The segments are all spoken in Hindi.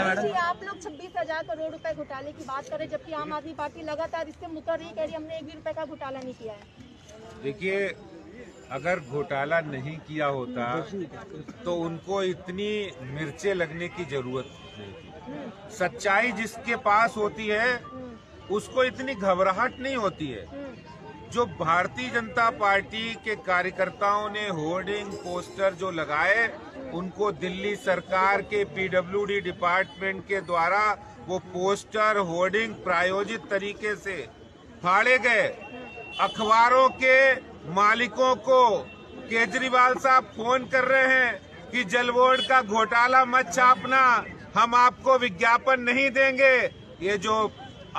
मैडम। आप लोग 26,000 करोड़ रुपए घोटाले की बात करें, जबकि आम आदमी पार्टी लगातार इससे मुकर रही, कह रही हमने 1 भी रुपए का घोटाला नहीं किया है। देखिए, अगर घोटाला नहीं किया होता तो उनको इतनी मिर्चें लगने की जरूरत नहीं थी। सच्चाई जिसके पास होती है उसको इतनी घबराहट नहीं होती है। जो भारतीय जनता पार्टी के कार्यकर्ताओं ने होर्डिंग पोस्टर जो लगाए, उनको दिल्ली सरकार के पीडब्ल्यूडी डिपार्टमेंट के द्वारा वो पोस्टर होर्डिंग प्रायोजित तरीके से फाड़े गए। अखबारों के मालिकों को केजरीवाल साहब फोन कर रहे हैं कि जल बोर्ड का घोटाला मत छापना, हम आपको विज्ञापन नहीं देंगे। ये जो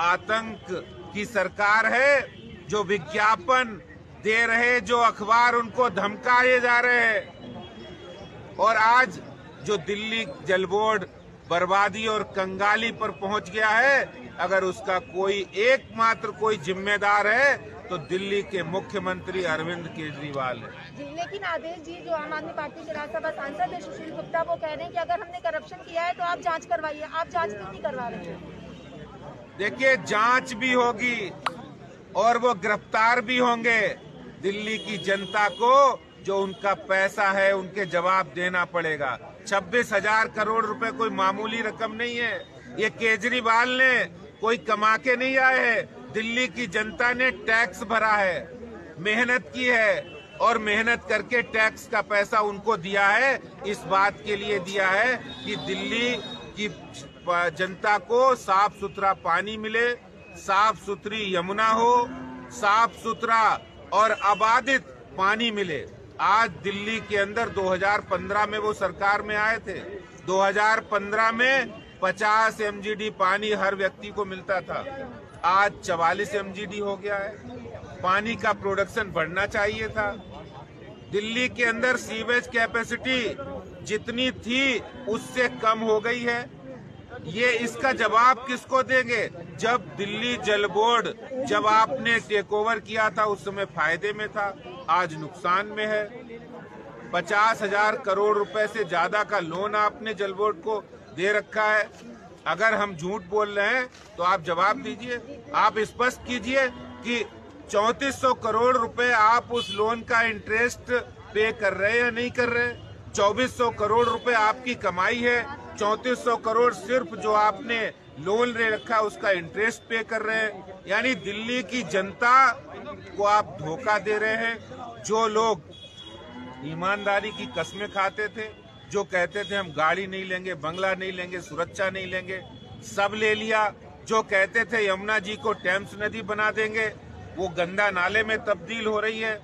आतंक की सरकार है, जो विज्ञापन दे रहे, जो अखबार उनको धमकाए जा रहे हैं, और आज जो दिल्ली जल बोर्ड बर्बादी और कंगाली पर पहुंच गया है, अगर उसका कोई एकमात्र कोई जिम्मेदार है तो दिल्ली के मुख्यमंत्री अरविंद केजरीवाल है। लेकिन आदेश जी, जो आम आदमी पार्टी के राज्यसभा सांसद है सुशील गुप्ता, वो कह रहे हैं कि अगर हमने करप्शन किया है तो आप जांच करवाइए। आप जांच क्यों नहीं करवा रहे हैं? देखिए, जांच भी होगी और वो गिरफ्तार भी होंगे। दिल्ली की जनता को जो उनका पैसा है उनके जवाब देना पड़ेगा। 26,000 करोड़ रुपए कोई मामूली रकम नहीं है। ये केजरीवाल ने कोई कमा के नहीं आए हैं। दिल्ली की जनता ने टैक्स भरा है, मेहनत की है, और मेहनत करके टैक्स का पैसा उनको दिया है। इस बात के लिए दिया है कि दिल्ली की जनता को साफ सुथरा पानी मिले, साफ सुथरी यमुना हो, साफ सुथरा और आबादित पानी मिले। आज दिल्ली के अंदर 2015 में वो सरकार में आए थे। 2015 में 50 MGD पानी हर व्यक्ति को मिलता था, आज 44 MGD हो गया है। पानी का प्रोडक्शन बढ़ना चाहिए था। दिल्ली के अंदर सीवेज कैपेसिटी जितनी थी उससे कम हो गई है। ये इसका जवाब किसको देंगे? जब दिल्ली जल बोर्ड, जब आपने टेक ओवर किया था उस समय फायदे में था, आज नुकसान में है। 50,000 करोड़ रुपए से ज्यादा का लोन आपने जल बोर्ड को दे रखा है। अगर हम झूठ बोल रहे हैं तो आप जवाब दीजिए। आप स्पष्ट कीजिए कि 3400 करोड़ रुपए आप उस लोन का इंटरेस्ट पे कर रहे हैं या नहीं कर रहे। 2400 करोड़ रुपए आपकी कमाई है, 3400 करोड़ सिर्फ जो आपने लोन ले रखा उसका इंटरेस्ट पे कर रहे हैं। यानी दिल्ली की जनता को आप धोखा दे रहे हैं। जो लोग ईमानदारी की कस्में खाते थे, जो कहते थे हम गाड़ी नहीं लेंगे, बंगला नहीं लेंगे, सुरक्षा नहीं लेंगे, सब ले लिया। जो कहते थे यमुना जी को टेम्स नदी बना देंगे, वो गंदा नाले में तब्दील हो रही है।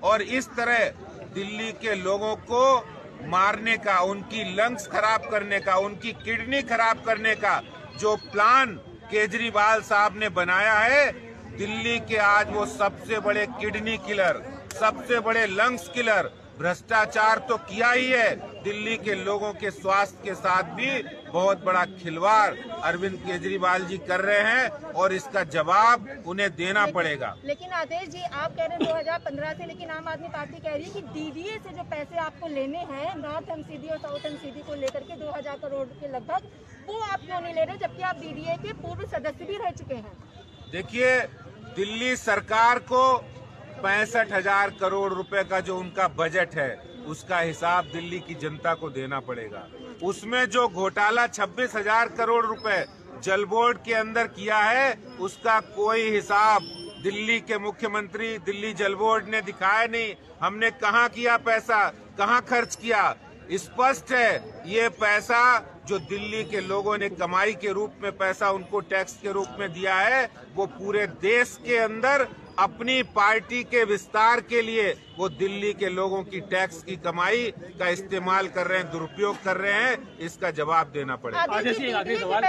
और इस तरह दिल्ली के लोगों को मारने का, उनकी लंग्स खराब करने का, उनकी किडनी खराब करने का जो प्लान केजरीवाल साहब ने बनाया है, दिल्ली के आज वो सबसे बड़े किडनी किलर, सबसे बड़े लंग्स किलर, भ्रष्टाचार तो किया ही है, दिल्ली के लोगों के स्वास्थ्य के साथ भी बहुत बड़ा खिलवाड़ अरविंद केजरीवाल जी कर रहे हैं, और इसका जवाब उन्हें देना पड़ेगा। लेकिन आदेश जी, आप कह रहे हैं 2015 से, लेकिन आम आदमी पार्टी कह रही है कि डीडीए से जो पैसे आपको लेने हैं नॉर्थ एमसीडी और साउथ एमसीडी को लेकर के 2000 करोड़ के लगभग, वो आप क्यों नहीं ले रहे, जबकि आप डीडीए के पूर्व सदस्य भी रह चुके हैं? देखिए, दिल्ली सरकार को 65,000 करोड़ रुपए का जो उनका बजट है उसका हिसाब दिल्ली की जनता को देना पड़ेगा। उसमें जो घोटाला 26,000 करोड़ रुपए जल बोर्ड के अंदर किया है उसका कोई हिसाब दिल्ली के मुख्यमंत्री, दिल्ली जल बोर्ड ने दिखाया नहीं। हमने कहाँ किया पैसा, कहाँ खर्च किया, स्पष्ट है। ये पैसा जो दिल्ली के लोगों ने कमाई के रूप में पैसा उनको टैक्स के रूप में दिया है, वो पूरे देश के अंदर अपनी पार्टी के विस्तार के लिए वो दिल्ली के लोगों की टैक्स की कमाई का इस्तेमाल कर रहे हैं, दुरुपयोग कर रहे हैं। इसका जवाब देना पड़ेगा। आखिरी सवाल,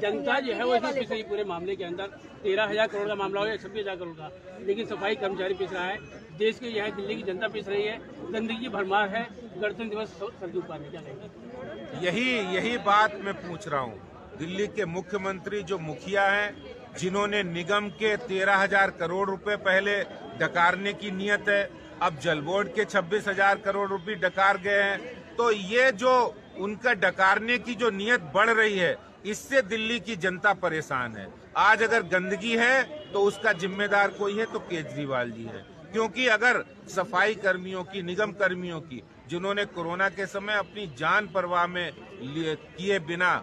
जनता जो है वो पिस रही पूरे मामले के अंदर। 13,000 करोड़ का मामला हो या 26,000 करोड़ का, लेकिन सफाई कर्मचारी पिस रहा है, देश के यह दिल्ली की जनता पिस रही है, गंदगी भरमार है, गणतंत्र दिवस सरजू पाने क्या कहेंगे? यही बात मैं पूछ रहा हूँ। दिल्ली के मुख्यमंत्री जो मुखिया हैं, जिन्होंने निगम के 13,000 करोड़ रुपए पहले डकारने की नियत है, अब जल बोर्ड के 26,000 करोड़ रुपए डकार गए हैं, तो ये जो उनका डकारने की जो नीयत बढ़ रही है, इससे दिल्ली की जनता परेशान है। आज अगर गंदगी है तो उसका जिम्मेदार कोई है तो केजरीवाल जी है, क्योंकि अगर सफाई कर्मियों की, निगम कर्मियों की, जिन्होंने कोरोना के समय अपनी जान परवाह में किए बिना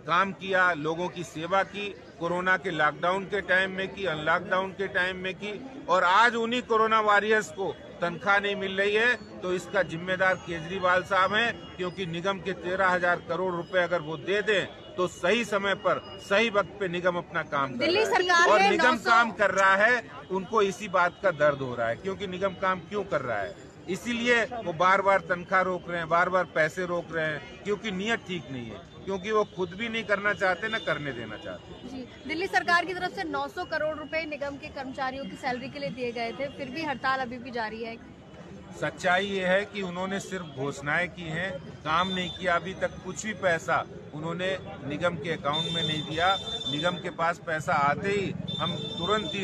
काम किया, लोगों की सेवा की, कोरोना के लॉकडाउन के टाइम में की, अनलॉकडाउन के टाइम में की, और आज उन्हीं कोरोना वॉरियर्स को तनख्वाह नहीं मिल रही है, तो इसका जिम्मेदार केजरीवाल साहब हैं, क्योंकि निगम के 13,000 करोड़ रुपए अगर वो दे दें तो सही समय पर, सही वक्त पे निगम अपना काम कर रहा है। और निगम काम कर रहा है, उनको इसी बात का दर्द हो रहा है, क्योंकि निगम काम क्यों कर रहा है, इसीलिए वो बार बार तनख्वाह रोक रहे हैं, बार बार पैसे रोक रहे हैं, क्योंकि नीयत ठीक नहीं है, क्योंकि वो खुद भी नहीं करना चाहते, न करने देना चाहते। जी, दिल्ली सरकार की तरफ से 900 करोड़ रुपए निगम के कर्मचारियों की सैलरी के लिए दिए गए थे, फिर भी हड़ताल अभी भी जारी है। सच्चाई ये है कि उन्होंने सिर्फ घोषणाएं की हैं, काम नहीं किया। अभी तक कुछ भी पैसा उन्होंने निगम के अकाउंट में नहीं दिया। निगम के पास पैसा आते ही हम तुरंत ही